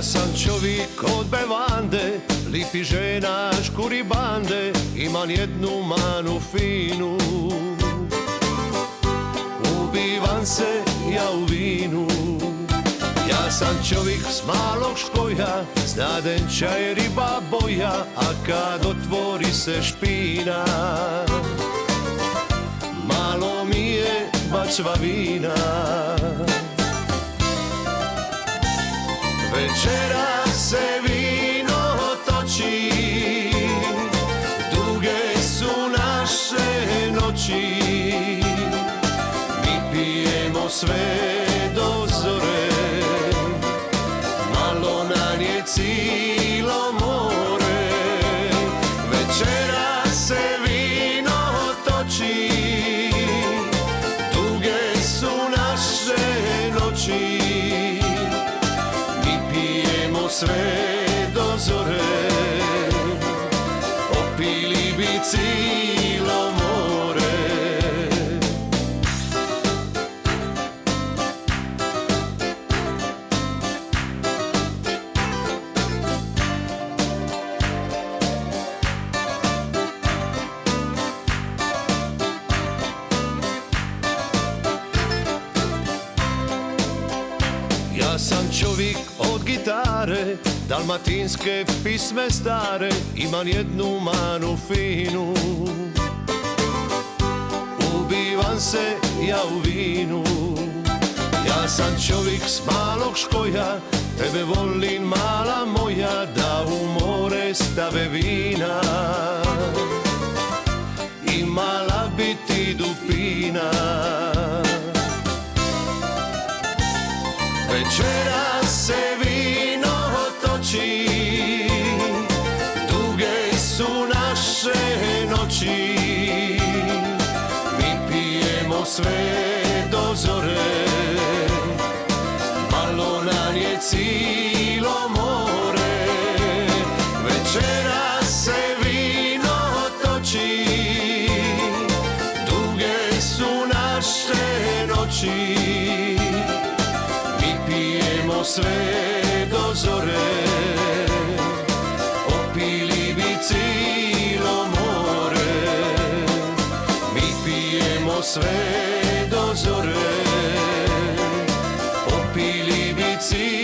sam čovjek od bevande, lipi žena, škuri bande, imam jednu manu finu. Ubivam se ja u vinu. Ja sam čovjek s malog škoja, znadenča je riba boja, a kad otvori se špina, malo mi je bačva vina. Večera se vino toči, duge su naše noći, mi pijemo sve do zore, malo nam je cilo more. Večera se vino toči, duge su naše noći, sve do zore, opili bi cilo more. Ja sam čovjek od gitare, dalmatinske pisme stare, imam jednu manu finu. Ubivam se ja u vinu. Ja sam čovjek s malog škoja, tebe volim mala moja, da u more stave vina, imala bi ti dupina. Večera se vino toči, duge su naše noći, mi pijemo sve do zore, malo nam je cilo more. Večera se vino toči, duge su naše noći, pijemo sve do zore, opili bi cilo more. Mi pijemo sve do zore, opili bi cilo more.